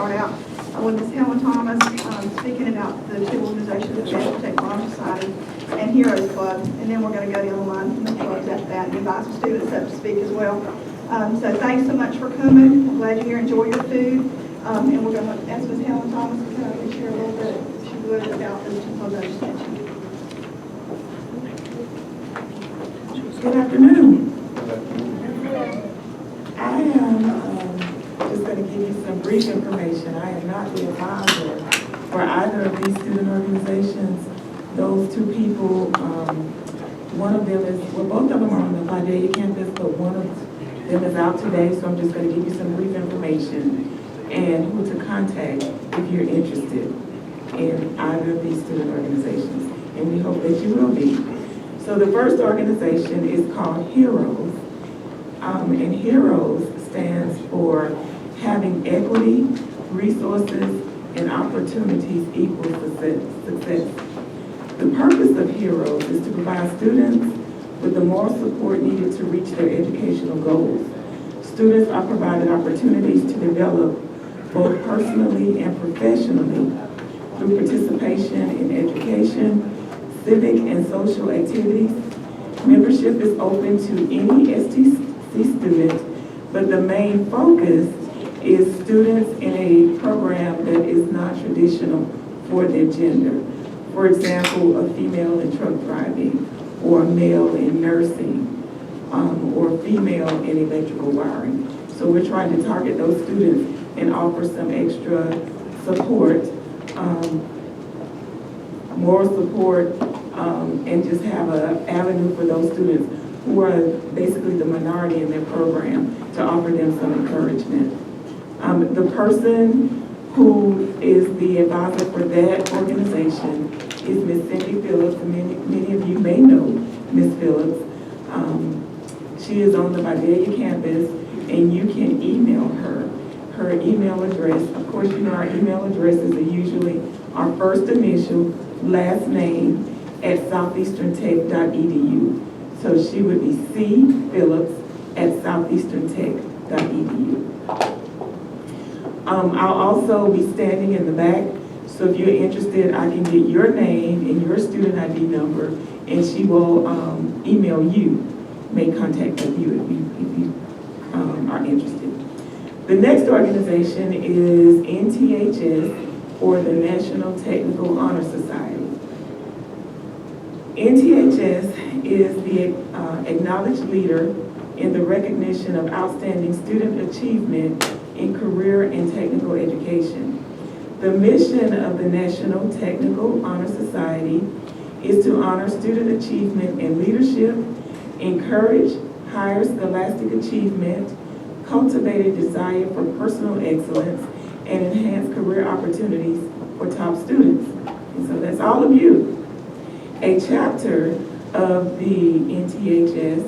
start out with Ms. Helen Thomas speaking about the two organizations, the National Technology Society and Heroes Club, and then we're going to go down the line from the clubs after that and invite some students up to speak as well. So thanks so much for coming. I'm glad you're here. Enjoy your food. And we're going to ask Ms. Helen Thomas to come and share a little bit, if she would, about the two clubs I just mentioned. Good afternoon. I am just going to give you some brief information. I am not the advisor for either of these student organizations. Those two people, one of them is, well, both of them are on the Vidalia campus, but one of them is out today, so I'm just going to give you some brief information and who to contact if you're interested in either of these student organizations. And we hope that you will be. So the first organization is called Heroes, and Heroes stands for having equity, resources, and opportunities equal success. The purpose of Heroes is to provide students with the moral support needed to reach their educational goals. Students are provided opportunities to develop both personally and professionally through participation in education, civic and social activities. Membership is open to any STC student, but the main focus is students in a program that is non-traditional for their gender. For example, a female in truck driving, or a male in nursing, or female in electrical wiring. So we're trying to target those students and offer some extra support, moral support, and just have an avenue for those students who are basically the minority in their program to offer them some encouragement. The person who is the advisor for that organization is Ms. Cindy Phillips. Many of you may know Ms. Phillips. She is on the Vidalia campus, and you can email her. Her email address, of course, you know our email addresses are usually our first initial, last name, at southeasterntech.edu. So she would be cphillips@southeasterntech.edu. I'll also be standing in the back, so if you're interested, I can get your name and your student ID number, and she will email you, make contact with you if you are interested. The next organization is NTHS, or the National Technical Honor Society. NTHS is the acknowledged leader in the recognition of outstanding student achievement in career and technical education. The mission of the National Technical Honor Society is to honor student achievement in leadership, encourage higher scholastic achievement, cultivate a desire for personal excellence, and enhance career opportunities for top students. And so that's all of you. A chapter of the NTHS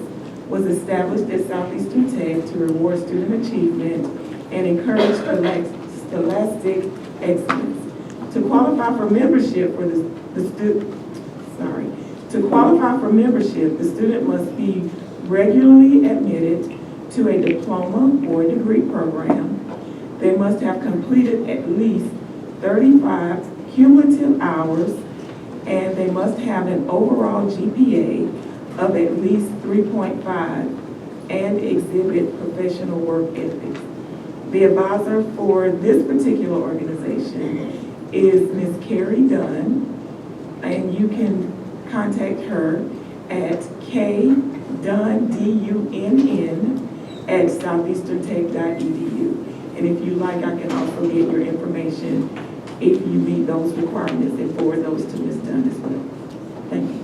was established at Southeastern Tech to reward student achievement and encourage scholastic excellence. To qualify for membership the student must be regularly admitted to a diploma or degree program. They must have completed at least 35 cumulative hours, and they must have an overall GPA of at least 3.5 and exhibit professional work ethics. The advisor for this particular organization is Ms. Carrie Dunn, and you can contact her at kdunn@southeasterntech.edu. And if you like, I can also get your information if you meet those requirements and forward those to Ms. Dunn as well. Thank you.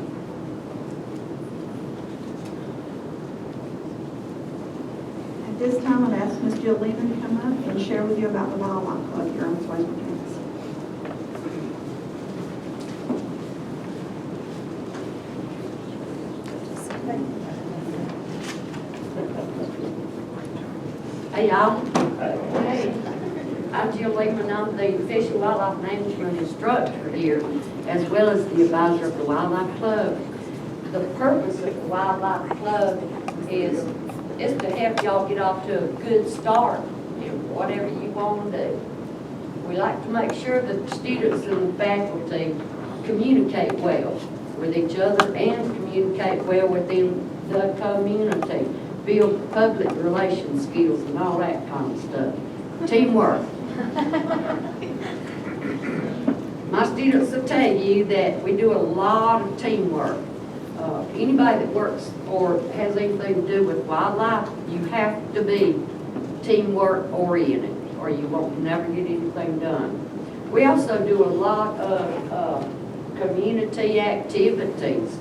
At this time, I've asked Ms. Jill Lehman to come up and share with you about the Wildlife Club here on Swainsboro campus. Hey y'all. Hey. I'm Jill Lehman. I'm the Fish and Wildlife Management Instructor here, as well as the advisor of the Wildlife Club. The purpose of the Wildlife Club is to help y'all get off to a good start in whatever you want to do. We like to make sure that the students and the faculty communicate well with each other and communicate well within the community, build public relations skills and all that kind of stuff. Teamwork. My students will tell you that we do a lot of teamwork. Anybody that works or has anything to do with wildlife, you have to be teamwork oriented or you won't never get anything done. We also do a lot of community activities.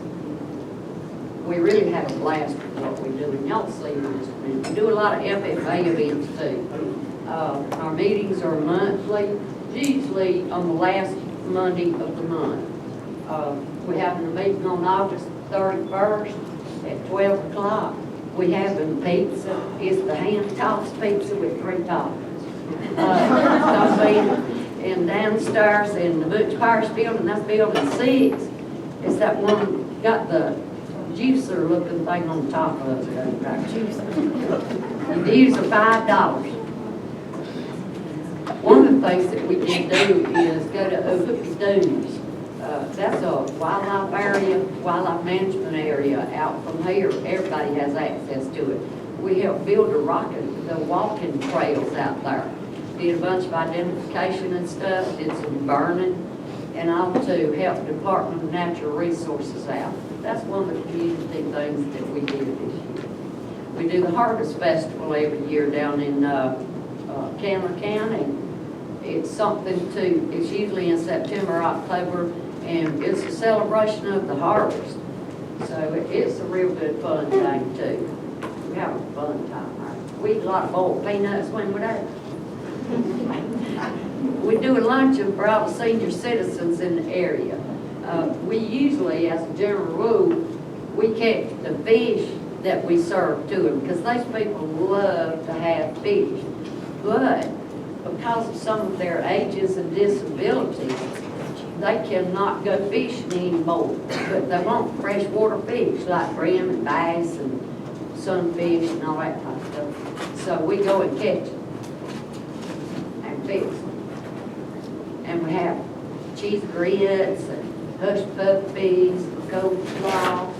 We really have a blast with what we do, and y'all see this. We do a lot of FFA events too. Our meetings are monthly, usually on the last Monday of the month. We have a meeting on August 31st at 12 o'clock. We have pizza. It's the hand-tossed pizza with 3 toppings. And downstairs in the Butch Parish building, that's building 6. It's that one, got the juicer looking thing on top of it. Right? The dues are $5. One of the things that we can do is go to Hooky Doos. That's a wildlife area, wildlife management area out from here. Everybody has access to it. We helped build the walking trails out there. Did a bunch of identification and stuff, did some burning, and also helped the Department of Natural Resources out. That's one of the community things that we did this year. We do the Harvest Festival every year down in Candler County. It's something it's usually in September, October, and it's a celebration of the harvest. So it's a real good fun thing too. We have a fun time there. We eat a lot of boiled peanuts when we're there. We do a luncheon for all the senior citizens in the area. We usually, as a general rule, we catch the fish that we serve to them because those people love to have fish. But because of some of their ages and disabilities, they cannot go fishing anymore. But they want freshwater fish like brim and bass and sunfish and all that kind of stuff. So we go and catch them and fix them. And we have cheese grits and hush puppies, coleslaw.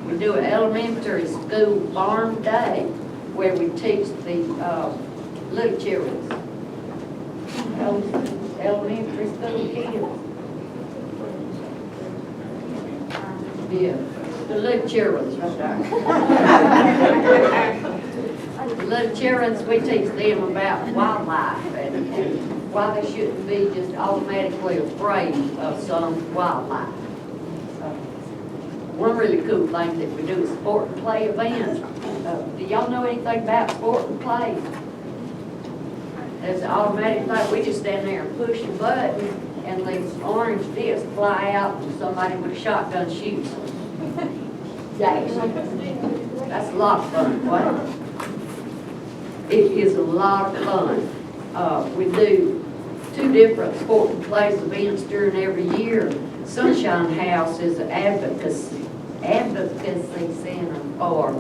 We do an elementary school farm day where we teach the little children, elementary school kids. Yeah, the little children, right there. The little children, we teach them about wildlife and why they shouldn't be just automatically afraid of some wildlife. One really cool thing that we do is sport and play events. Do y'all know anything about sport and play? There's an automatic thing. We just stand there and push a button and these orange discs fly out and somebody with a shotgun shoots them. That's a lot of fun, what? It is a lot of fun. We do 2 different sport and plays events during every year. Sunshine House is an advocacy center for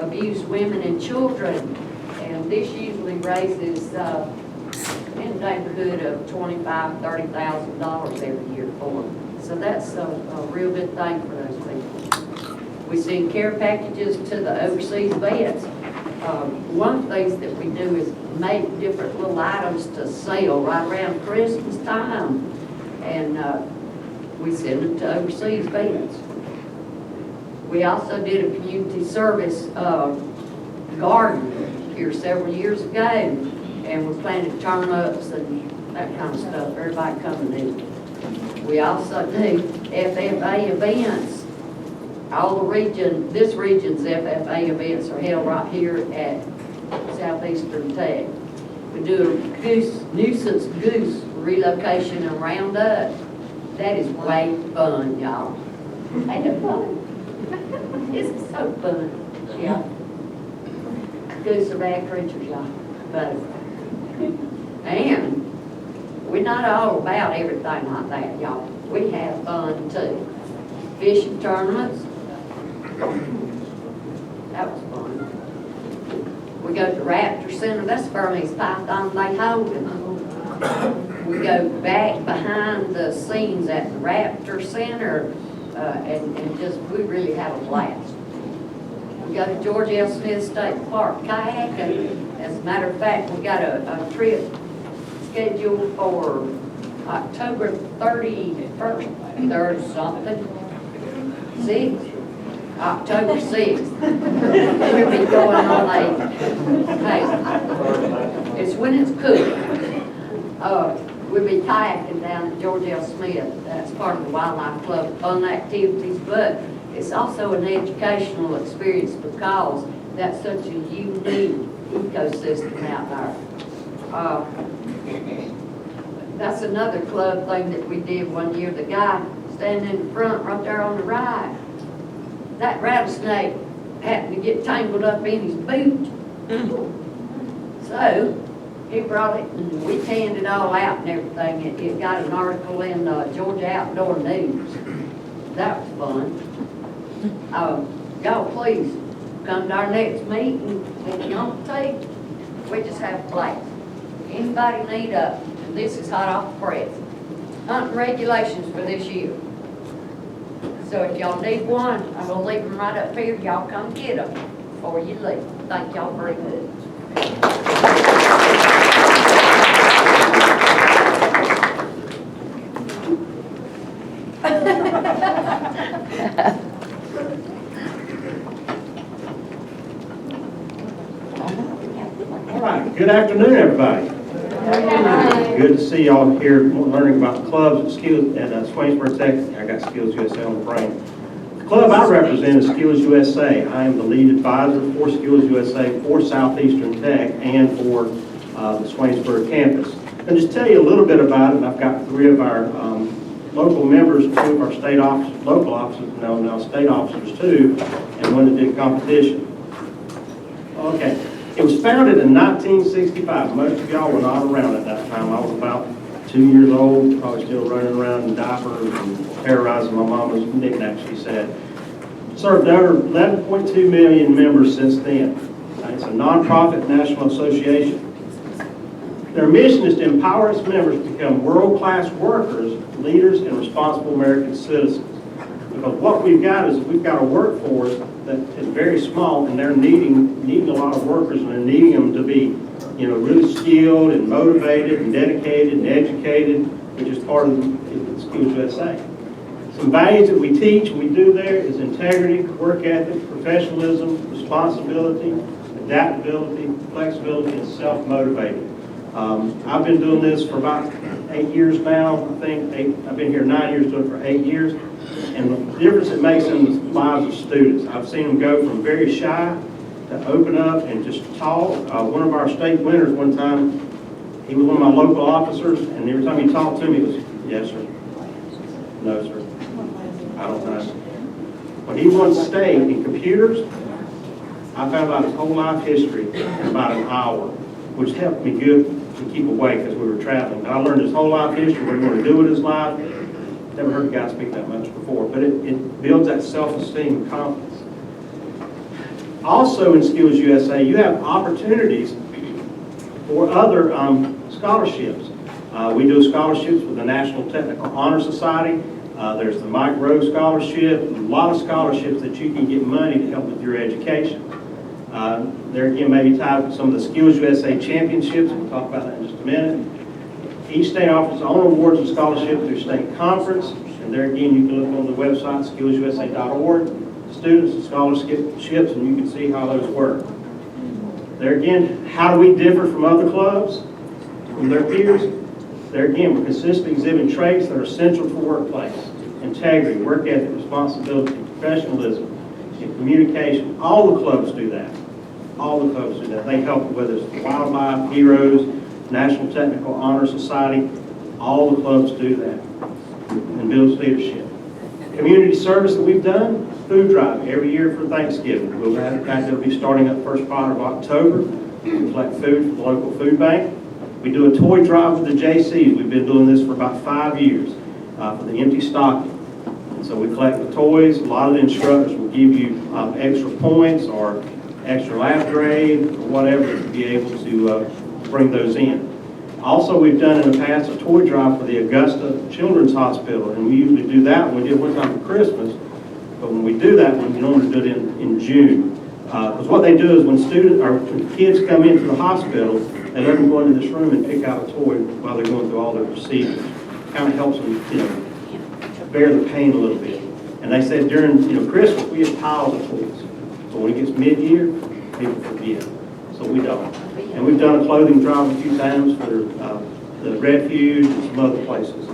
abused women and children. And this usually raises in the neighborhood of $25,000, $30,000 every year for them. So that's a real good thing for those people. We send care packages to the overseas vets. One of the things that we do is make different little items to sell right around Christmas time. And we send them to overseas vets. We also did a community service garden here several years ago, and we planted turnips and that kind of stuff. Everybody come and do. We also do FFA events. All the region, this region's FFA events are held right here at Southeastern Tech. We do a nuisance goose relocation and roundup. That is way fun, y'all. Ain't it fun? It's so fun. Yeah. Goose are bad creatures, y'all. But, and we're not all about everything like that, y'all. We have fun too. Fishing tournaments. That was fun. We go to Raptor Center. That's Burmese python they hold them. We go back behind the scenes at the Raptor Center, and just, we really have a blast. We go to George L. Smith State Park kayaking. As a matter of fact, we got a trip scheduled for October 31st, 3rd something, 6th, October 6th. We'll be going on it's when it's cool. We'll be kayaking down at George L. Smith. That's part of the Wildlife Club fun activities, but it's also an educational experience because that's such a unique ecosystem out there. That's another club thing that we did one year. The guy standing in the front right there on the right, that rattlesnake happened to get tangled up in his boot. So he brought it and we tanned it all out and everything. It got an article in Georgia Outdoor News. That was fun. Y'all please come to our next meeting. If you don't take, we just have a blast. Anybody need and this is hot off the press, hunting regulations for this year. So if y'all need one, I'm gonna leave them right up here. Y'all come get them before you leave. Thank y'all very much. All right, good afternoon, everybody. Good to see y'all here learning about clubs and skills at Swainsboro Tech. I got Skills USA on the brain. The club I represent is Skills USA. I am the lead advisor for Skills USA for Southeastern Tech and for the Swainsboro campus. And just tell you a little bit about it. I've got 3 of our local members, 2 of our state officers, local officers, now state officers too, and one that did competition. Okay. It was founded in 1965. Most of y'all were not around at that time. I was about 2 years old, probably still running around in diapers and terrorizing my mama's knickknacks, she said. Served over 11.2 million members since then. It's a nonprofit national association. Their mission is to empower its members to become world-class workers, leaders, and responsible American citizens. Because what we've got is we've got a workforce that is very small, and they're needing a lot of workers, and they're needing them to be, really skilled and motivated and dedicated and educated, which is part of the Skills USA. Some values that we teach and we do there is integrity, work ethic, professionalism, responsibility, adaptability, flexibility, and self-motivated. I've been doing this for about 8 years now. I think I've been here 9 years, doing it for 8 years. And the difference it makes in the lives of students. I've seen them go from very shy to open up and just talk. One of our state winners one time, he was one of my local officers, and every time he talked to me, it was, yes, sir. No, sir. I don't know. When he won state in computers, I found out his whole life history in about an hour, which helped me good to keep awake as we were traveling. I learned his whole life history, what he wanted to do with his life. Never heard a guy speak that much before, but it builds that self-esteem and confidence. Also in Skills USA, you have opportunities for other scholarships. We do scholarships with the National Technical Honor Society. There's the Mike Rowe Scholarship, a lot of scholarships that you can get money to help with your education. There again, maybe tied with some of the Skills USA championships. We'll talk about that in just a minute. Each state offers its own awards and scholarships through state conference, and there again you can look on the website skillsusa.org, students and scholarships, and you can see how those work. There again, how do we differ from other clubs, from their peers? There again, we're consistently exhibiting traits that are essential for workplace: integrity, work ethic, responsibility, professionalism, and communication. All the clubs do that. All the clubs do that. They help, whether it's Wildlife, Heroes, National Technical Honor Society, all the clubs do that and builds leadership. Community service that we've done, food drive every year for Thanksgiving. We'll have, in fact, it'll be starting up first part of October. We collect food from the local food bank. We do a toy drive with the JCs. We've been doing this for about 5 years for the empty stocking. And so we collect the toys. A lot of the instructors will give you extra points or extra lab grade or whatever to be able to bring those in. Also, we've done in the past a toy drive for the Augusta Children's Hospital, and we usually do that when we do it one time for Christmas. But when we do that, we normally do it in June. Because what they do is when students or when kids come into the hospital, they let them go into this room and pick out a toy while they're going through all their procedures. Kind of helps them, bear the pain a little bit. And they said during, Christmas, we have piles of toys. So when it gets mid-year, people forget. So we don't. And we've done a clothing drive a few times for the refuge and some other places.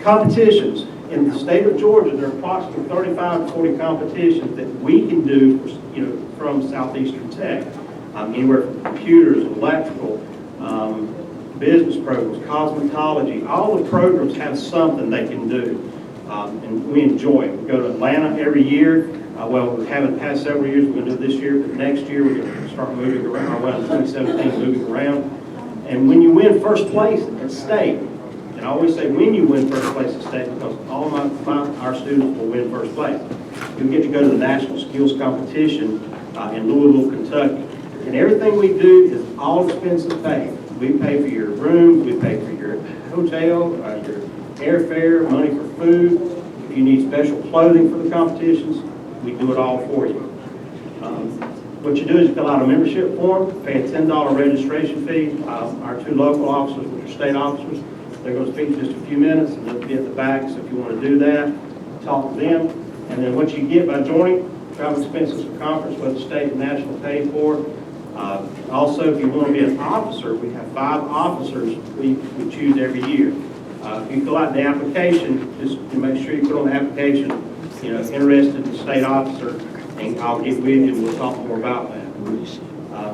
Competitions. In the state of Georgia, there are approximately 35 to 40 competitions that we can do, from Southeastern Tech. Anywhere from computers, electrical, business programs, cosmetology. All the programs have something they can do, and we enjoy it. We go to Atlanta every year. We haven't the past several years. We're going to do it this year, but next year we're going to start moving around. In 2017, moving around. And when you win first place at state, and I always say when you win first place at state, because all our students will win first place. You'll get to go to the National Skills Competition in Louisville, Kentucky. And everything we do is all expenses paid. We pay for your room, we pay for your hotel, your airfare, money for food. If you need special clothing for the competitions, we do it all for you. What you do is you fill out a membership form, pay a $10 registration fee. Our 2 local officers, which are state officers, they're going to speak in just a few minutes, and they'll be at the back. So if you want to do that, talk to them. And then what you get by joining, travel expenses for conference, whether state and national paid for. Also, if you want to be an officer, we have 5 officers we choose every year. If you fill out the application, just make sure you put on the application, interested in state officer, and I'll get with you and we'll talk more about that.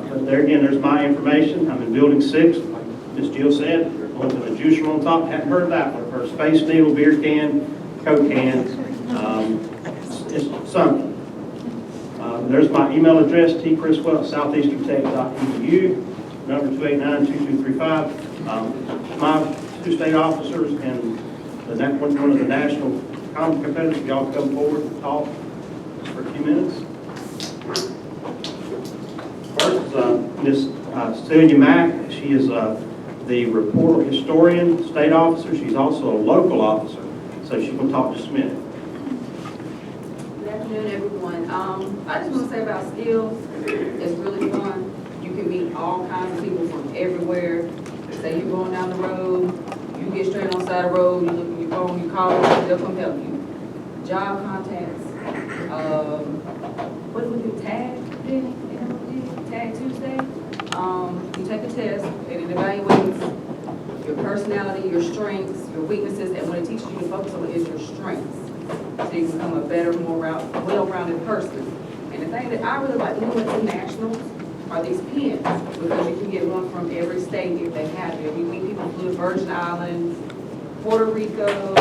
But there again, there's my information. I'm in Building 6, like Ms. Jill said. One with a juicer on top. Hadn't heard that one. For a Space Needle, beer can, Coke can, it's something. There's my email address, tcriswell@southeasterntech.edu, number 289-2235. My 2 state officers and one of the national competitors, y'all come forward and talk just for a few minutes. First is Ms. Celia Mack. She is the reporter historian, state officer. She's also a local officer, so she will talk just a minute. Good afternoon, everyone. I just want to say about skills, it's really fun. You can meet all kinds of people from everywhere. Say you're going down the road, you get straight on the side of the road, you look at your phone, you call them, they'll come help you. Job contacts, what do we do, tag? Tag Tuesday. You take a test and it evaluates your personality, your strengths, your weaknesses, and what it teaches you to focus on is your strengths. So you become a better, more well-rounded person. And the thing that I really like doing at nationals are these pins, because you can get one from every state if they have it. We meet people from the Virgin Islands, Puerto Rico,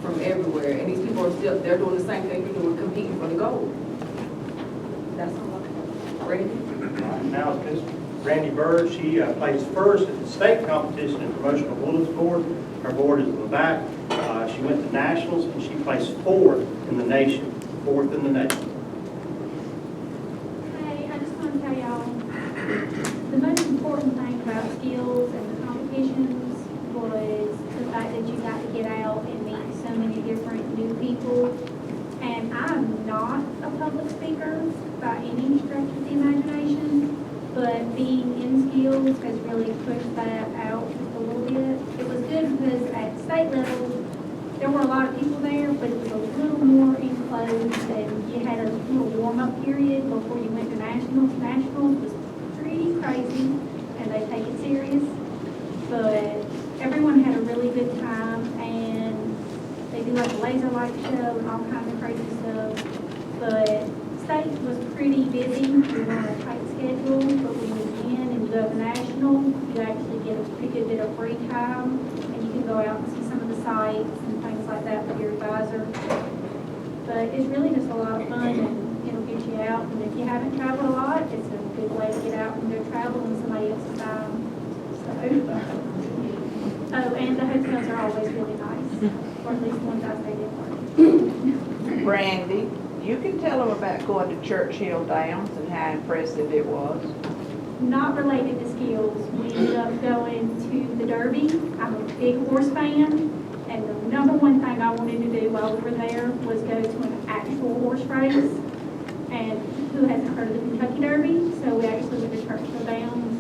from everywhere. And these people are still, they're doing the same thing you're doing, competing for the gold. That's all I have. Ready? Now, Ms. Randy Bird, she placed first at the state competition in promotional bulletins board. Her board is in the back. She went to nationals and she placed 4th in the nation. 4th in the nation. Hey, I just want to tell y'all, the most important thing about skills and the competitions was the fact that you got to get out and meet so many different new people. And I'm not a public speaker by any stretch of the imagination, but being in skills has really pushed that out just a little bit. It was good because at state level, there were a lot of people there, but it was a little more enclosed, and you had a little warm-up period before you went to nationals. Nationals was pretty crazy, and they take it serious, but everyone had a really good time, and they do like a laser light show and all kinds of crazy stuff. But state was pretty busy. We were on a tight schedule, but when you win and you go to national, you actually get a pretty good bit of free time, and you can go out and see some of the sites and things like that with your advisor. But it's really just a lot of fun, and it'll get you out. And if you haven't traveled a lot, it's a good way to get out and go travel in somebody else's time. Oh, and the hotels are always really nice, or at least ones I stayed in. Brandy, you can tell them about going to Churchill Downs and how impressive it was. not related to skills, we ended up going to the Derby. I'm a big horse fan, and the number one thing I wanted to do while we were there was go to an actual horse race. And who hasn't heard of the Kentucky Derby? So we actually went to Churchill Downs,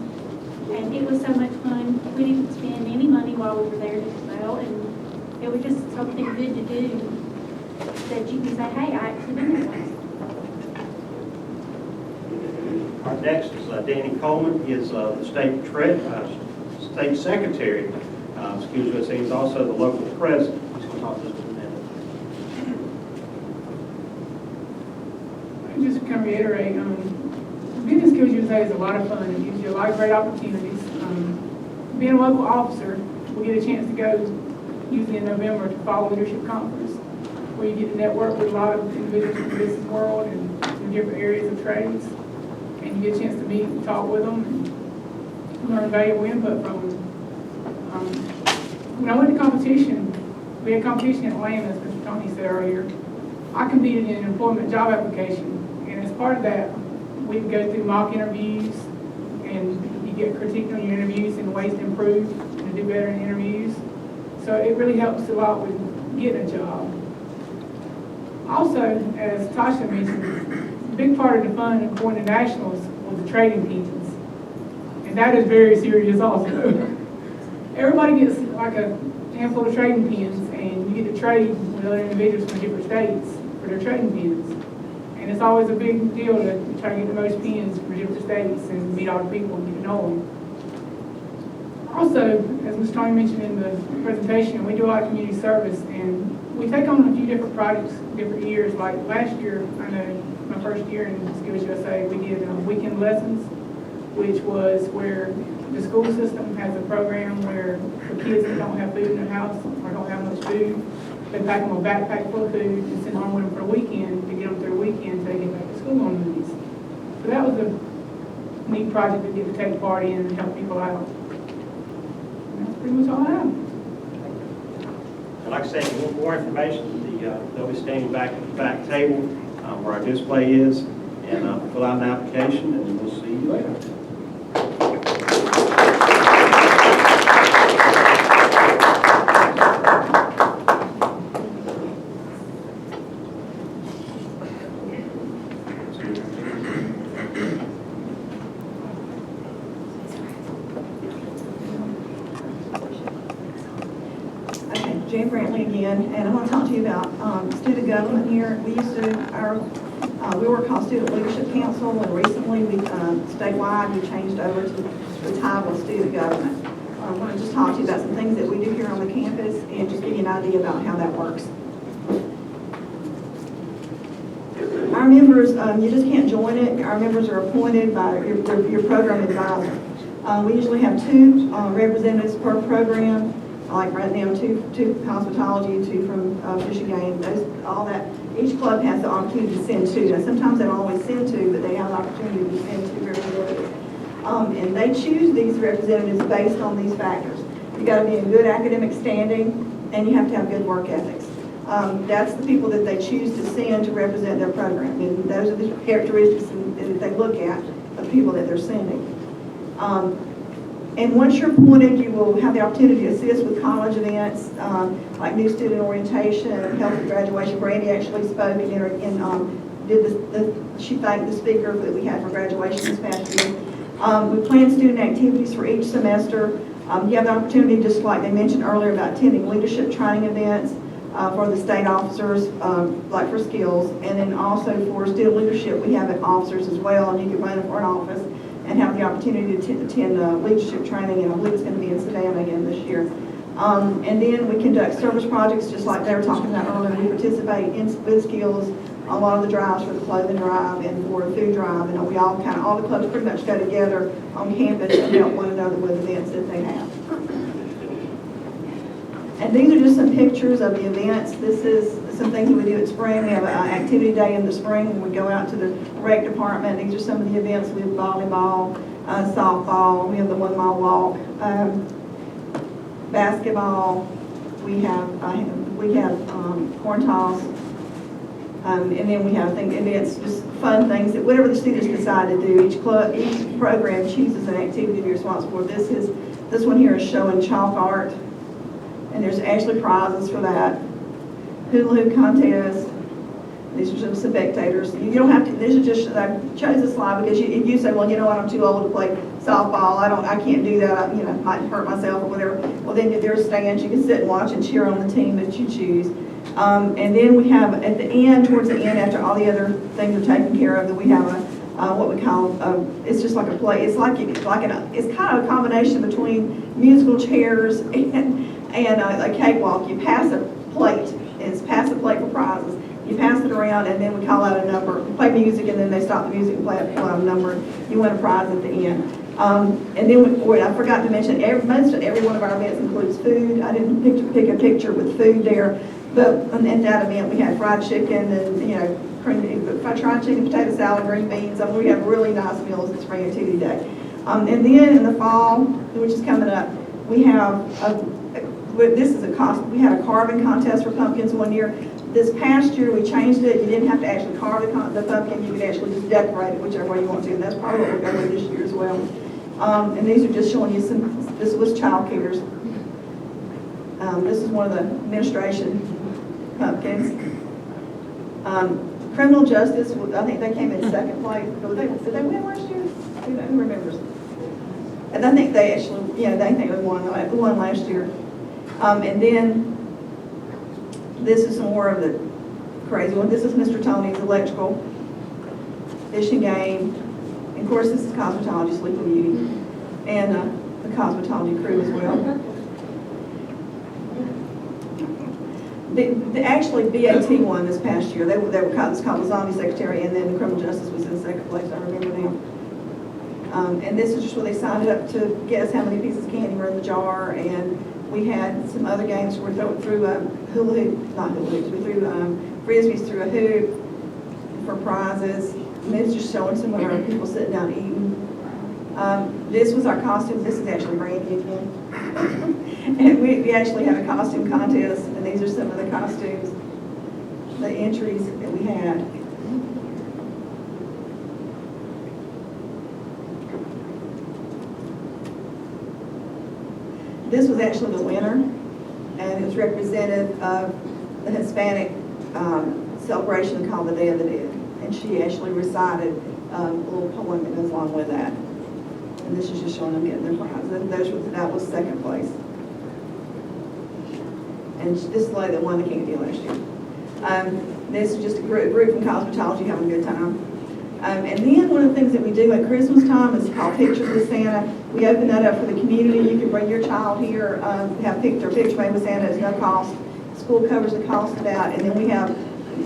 and it was so much fun. We didn't spend any money while we were there as well, and it was just something good to do that you can say, hey, I actually did that once. Our next is Danny Coleman. He is the state secretary. Skills USA is also the local president. He's going to talk to us in a minute. I just kind of reiterate, being in Skills USA is a lot of fun. It gives you a lot of great opportunities. Being a local officer, we get a chance to go usually in November to Fall Leadership Conference, where you get to network with a lot of individuals in the business world and in different areas of trades. And you get a chance to meet and talk with them and learn valuable input from them. When I went to competition, we had competition in Atlanta, as Mr. Tony said earlier. I competed in an employment job application, and as part of that, we would go through mock interviews, and you get critiqued on your interviews and ways to improve and to do better in interviews. So it really helps a lot with getting a job. Also, as Tasha mentioned, a big part of the fun of going to nationals was the trading pins, and that is very serious also. Everybody gets like a handful of trading pins, and you get to trade with other individuals from different states for their trading pins. And it's always a big deal to try to get the most pins from different states and meet all the people and get to know them. Also, as Ms. Tony mentioned in the presentation, we do a lot of community service, and we take on a few different projects different years. Like last year, I know my first year in Skills USA, we did weekend lessons, which was where the school system has a program where for kids that don't have food in their house or don't have much food, they pack them a backpack full of food and send home with them for a weekend to get them through the weekend so they get back to school on Mondays. So that was a neat project to get to take part in and help people out. And that's pretty much all I have. And like I said, if you want more information, they'll be standing back at the back table where our display is, and fill out an application, and we'll see you later. Jan Brantley again, and I want to talk to you about student government here. We used to, we were called Student Leadership Council, and recently, statewide, we changed over to the title of student government. I want to just talk to you about some things that we do here on the campus and just give you an idea about how that works. Our members, you just can't join it. Our members are appointed by your program advisor. We usually have 2 representatives per program. Like right now, two hospitality, 2 from Fish and Game, all that. Each club has the opportunity to send 2. Now, sometimes they don't always send 2, but they have the opportunity to send 2 representatives. And they choose these representatives based on these factors. You got to be in good academic standing, and you have to have good work ethics. That's the people that they choose to send to represent their program, and those are the characteristics that they look at of the people that they're sending. And once you're appointed, you will have the opportunity to assist with college events, like new student orientation, help with graduation. Brandy actually spoke and she thanked the speaker that we had for graduation this past year. We plan student activities for each semester. You have the opportunity, just like they mentioned earlier, about attending leadership training events for the state officers, like for skills. And then also for student leadership, we have officers as well, and you can run for an office and have the opportunity to attend leadership training, and I believe it's going to be in Savannah again this year. And then we conduct service projects, just like they were talking about earlier. We participate with skills on a lot of the drives for the clothing drive and for the food drive, and we all the clubs pretty much go together on campus and help one another with events that they have. And these are just some pictures of the events. This is some things that we do at spring. We have an activity day in the spring when we go out to the rec department. These are some of the events. We have volleyball, softball. We have the 1 mile walk, basketball. We have corn toss, And then we have things, and it's just fun things that whatever the students decide to do, each program chooses an activity to be responsible for. This one here is showing chalk art, and there's actually prizes for that. Hula hoop contest. These are some spectators. You don't have to, these are just, I chose this slide because if you say, well, you know what, I'm too old to play softball, I can't do that, you know, might hurt myself or whatever. Well, then there's stands, you can sit and watch and cheer on the team that you choose. And then we have, at the end, towards the end, after all the other things are taken care of, that we have what we call, it's just like a play, it's kind of a combination between musical chairs and a cakewalk. You pass a plate, and it's pass a plate for prizes. You pass it around, and then we call out a number, play music, and then they stop the music and play out a number. You win a prize at the end. And then I forgot to mention, most of every one of our events includes food. I didn't pick a picture with food there, but at that event we had fried chicken and, you know, fried chicken, potato salad, green beans. I mean, we have really nice meals at Spring Activity Day. And then in the fall, which is coming up, we have we had a carving contest for pumpkins one year. This past year, we changed it. You didn't have to actually carve the pumpkin. You could actually just decorate it whichever way you want to. And that's probably what we're going with this year as well. And these are just showing you this was child cares. This is one of the administration pumpkins. Criminal justice, I think they came in second place. Did they win last year? Who remembers? And I think they actually, yeah, they think they won last year. And then this is some more of the crazy one. This is Mr. Tony's electrical fishing game. And of course, this is cosmetology, Sleeping Beauty, and the cosmetology crew as well. Actually, BAT won this past year. They were called the Zombie Secretary, and then the Criminal Justice was in second place. I remember now. And this is just where they signed up to guess how many pieces of candy were in the jar. And we had some other games where we threw hula hoop, not hula hoops. We threw frisbees through a hoop for prizes. And it's just showing some of our people sitting down eating. This was our costume. This is actually Brandy again. And we actually had a costume contest, and these are some of the costumes, the entries that we had. This was actually the winner, and it was representative of the Hispanic celebration called the Day of the Dead. And she actually recited a little poem that goes along with that. And this is just showing them getting their prize. And that was second place. And this is the lady that won the candy last year. This is just a group from cosmetology having a good time. And then one of the things that we do at Christmas time is called Pictures with Santa. We open that up for the community. You can bring your child here, have a picture made with Santa at no cost. School covers the cost of that. And then we have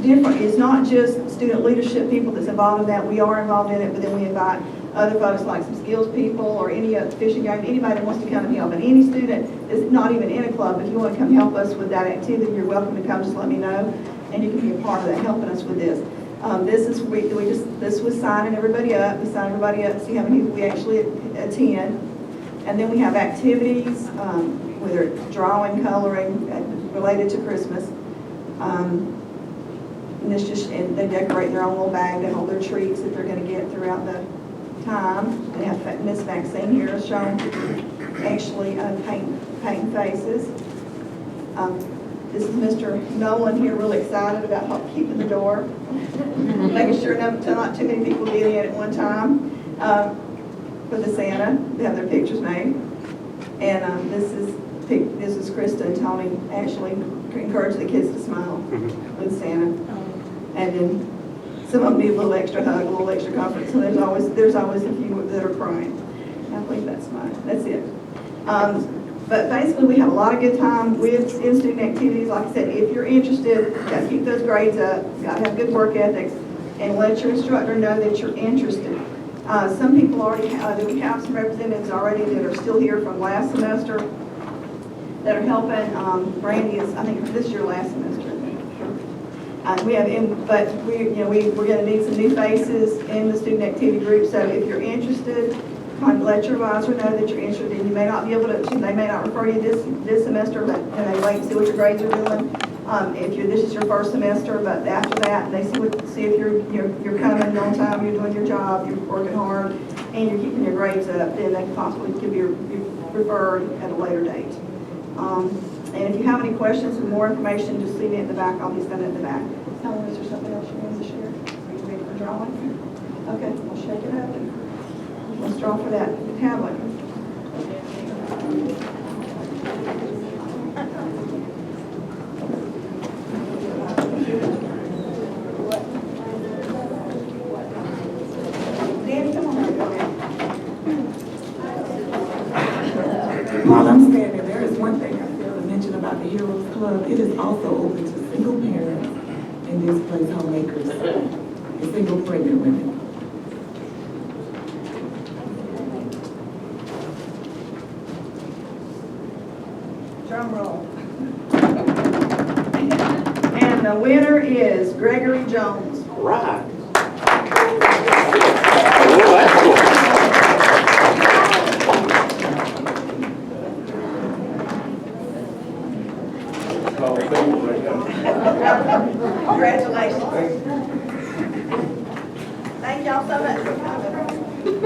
different, it's not just student leadership people that's involved in that. We are involved in it, but then we invite other folks like some skills people or any fishing game, anybody that wants to come and help. And any student that's not even in a club, if you want to come help us with that activity, you're welcome to come, just let me know. And you can be a part of that, helping us with this. This was signing everybody up. We sign everybody up to see how many people we actually attend. And then we have activities, whether it's drawing, coloring, related to Christmas. And they decorate their own little bag to hold their treats that they're going to get throughout the time. We have Miss Maxine here shown actually painting faces. This is Mr. Nolan here, really excited about keeping the door, making sure not too many people get in at one time. For the Santa, they have their pictures made. And this is Krista and Tony actually encourage the kids to smile with Santa. And then some of them need a little extra hug, a little extra comfort. So there's always a few that are crying. I believe that's it. But basically, we have a lot of good time with in-student activities. Like I said, if you're interested, you got to keep those grades up, you got to have good work ethics, and let your instructor know that you're interested. Some people already have, we have some representatives already that are still here from last semester that are helping. Brandy is, I think, this is your last semester. We're going to need some new faces in the student activity group. So if you're interested, kind of let your advisor know that you're interested, and you may not be able to, they may not refer you this semester, but then they wait and see what your grades are doing. This is your first semester, but after that, they see if you're coming on time, you're doing your job, you're working hard, and you're keeping your grades up, then they can possibly give you referred at a later date. And if you have any questions or more information, just see me at the back. I'll be standing at the back. Helen, is there something else you want to share? Are you ready for drawing? Okay, we'll shake it up and let's draw for that tablet. Danny, come on, go ahead. While I'm standing, there is one thing I failed to mention about the Heroes Club. It is also open to single parents and displaced homemakers and single pregnant women. Drum roll. And the winner is Gregory Jones. Right. Congratulations. Thank y'all so much for coming.